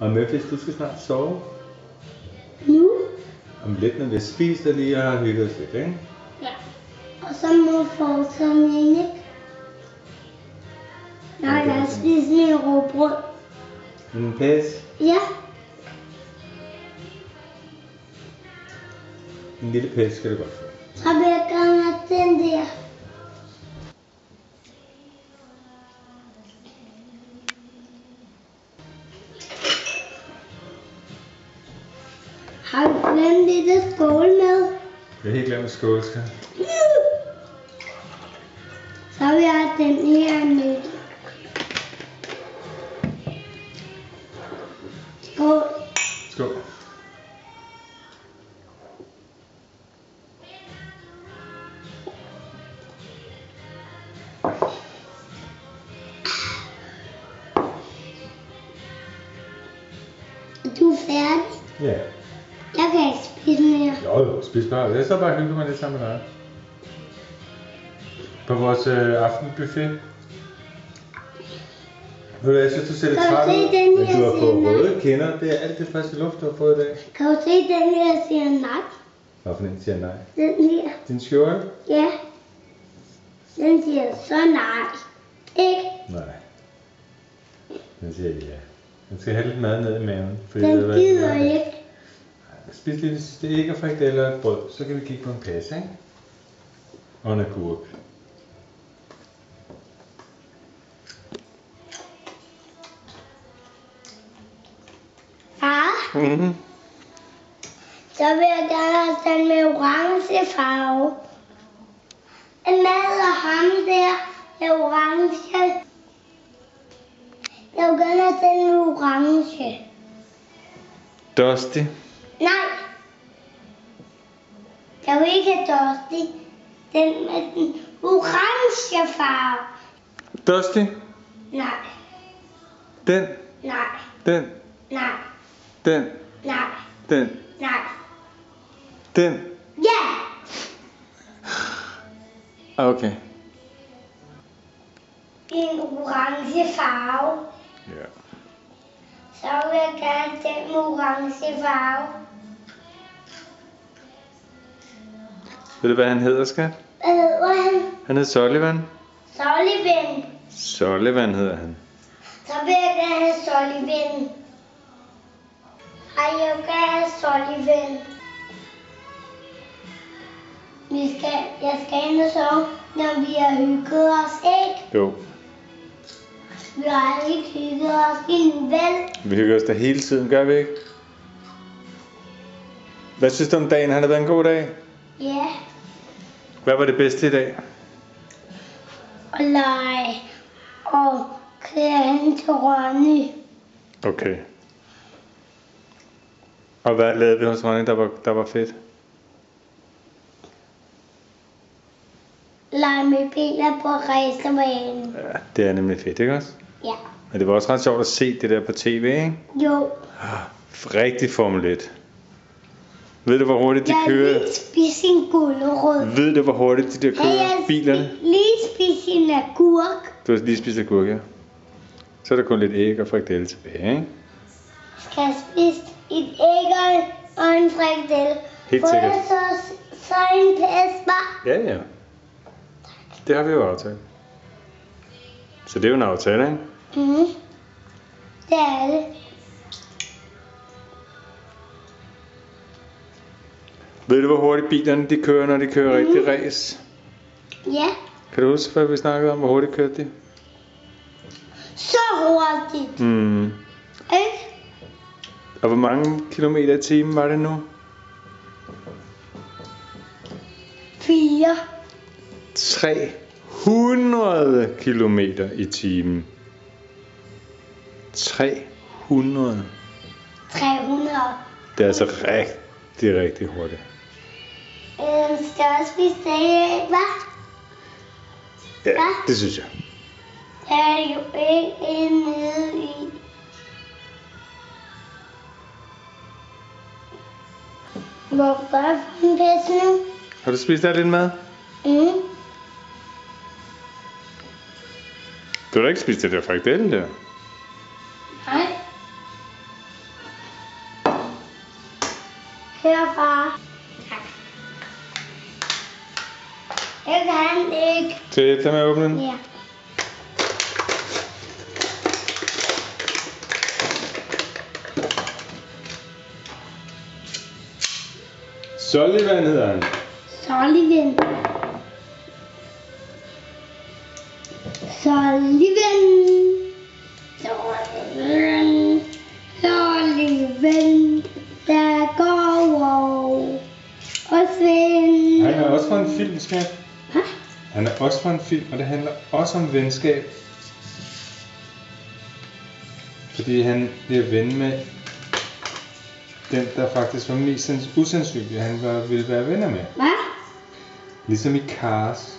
Og Memphis, du skal snart sove. Nu? Om lidt, når vi har spist og lige har hygget os lidt, ikke? Ja. Og så må fortsætte, ikke? Nej, jeg har spist min råbrød. En pæs? Ja. En lille pæs skal du godt få. Så vil jeg gerne have den der. Har du glemt lidt skål med? Jeg er helt glemt skål, skal. Så vil jeg have den her med. Skål. Skål. Du er færdig? Ja. Jeg kan ikke spise mere. Jo, spis bare. Jeg så bare hygge mig lidt sammen med dig. På vores aftenbuffet. Ved du, jeg synes, du ser lidt træt ud. Men du har fået røde kinder. Det er alt det friske luft, du har fået i dag. Kan du se den her siger nej? Hvad for en siger nej? Den her. Din skjorte? Ja. Den siger så nej. Ikke? Nej. Den siger ja. Den skal have lidt mad ned i maven. Den gider ikke. Spis lige det sidste æg og frikadeller og et brød. Så kan vi kigge på en pæs, ikke? Og en agurk. Far? Så vil jeg gerne have den med orange farve. En mad og ham der med orange. Jeg vil gerne have den med orange. Dusty. Nej. Jeg vil ikke have Dusty. Den med den orange farve. Dusty. Nej. Den. Nej. Den. Nej. Den. Nej. Den. Nej. Den. Ja! Okay. En orange farve. Ja. Så vil jeg gerne have den med orange farve. Ved du, hvad han hedder, skat? Hvad hedder han? Han hedder Sullivan. Sullivan. Sullivan hedder han. Så vil jeg gerne have Sullivan. Ej, jeg vil gerne have Sullivan. Jeg skal ind og sove, når vi har hygget os, ikke? Jo. Vi har ikke hygget os inden, vel? Vi hygger os da hele tiden, gør vi ikke? Hvad synes du om dagen? Har det været en god dag? Ja. Hvad var det bedste i dag? Og lege. Og køre hen til Ronny. Okay. Og hvad lavede vi hos Ronny, der var fedt? Lege med biler på racerbanen. Ja, det er nemlig fedt, ikke også? Ja. Men det var også ret sjovt at se det der på tv, ikke? Jo. Rigtig Formel 1. Ved du, hvor hurtigt de kører? Jeg har lige spist en gulerod. Ved du, hvor hurtigt de der kører bilerne? Lige spist en agurk. Du har lige spist agurk, ja. Så er der kun lidt æg og frikadelle tilbage, ikke? Skal jeg spise et æg og en frikadelle? Helt sikkert. Får jeg så en pæsbar? Ja, ja. Det har vi jo aftalt. Så det er jo en aftale, ikke? Mhm. Det er det. Ved du, hvor hurtigt bilerne de kører, når de kører rigtig race? Ja. Kan du huske, hvad vi snakkede om, hvor hurtigt kørte de? Så hurtigt. Ikke? Og hvor mange kilometer i timen var det nu? 4. 300 kilometer i timen. 300. 300. Det er altså rigtig, rigtig hurtigt. Skal jeg også spise det æg, hva'? Ja, det synes jeg. Der er jo ikke nede i. Hvorfor er en pæs nu? Har du spist alt din mad? Du har da ikke spist det der frikadelle der? Nej. Her, far. Tak. Jeg kan ikke. Skal jeg hjælpe dig med at åbne den? Ja. Sullivan hedder han. Sullivan. Sullivan. Sullivan. Sullivan. Der går og Svend. Han er også fra en film, skat. Hvad? Han er også fra en film, og det handler også om venskab. Fordi han bliver ven med den, der faktisk var mest usandsynlig, han ville være venner med. Hvad? Ligesom i Cars,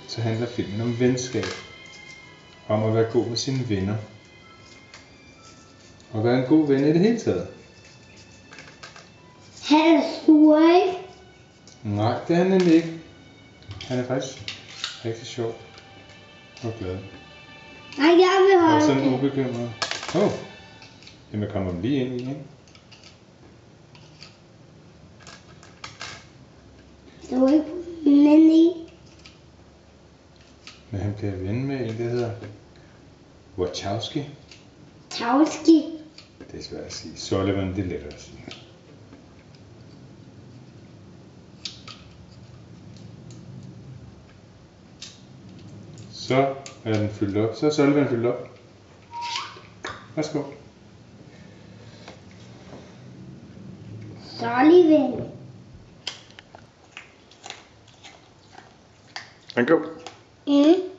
så handler filmen om venskab. Om at være god med sine venner. Og være en god ven i det hele taget. Han er sur, ikke? Nej, det er han nemlig ikke. Han er faktisk rigtig sjov og glad. Nej, jeg vil Og holde sådan det. ubekymret. Jamen kommer lige ind i, ikke? Du er ikke men i. Men han bliver ven med en, der hedder Wachowski. Tavski. Det er svært at sige. Sullivan, det er lettere at sige. Så er den fyldt op. Så er Sullivan fyldt op. Værsgo. Sullivan. Værsgo. Mm.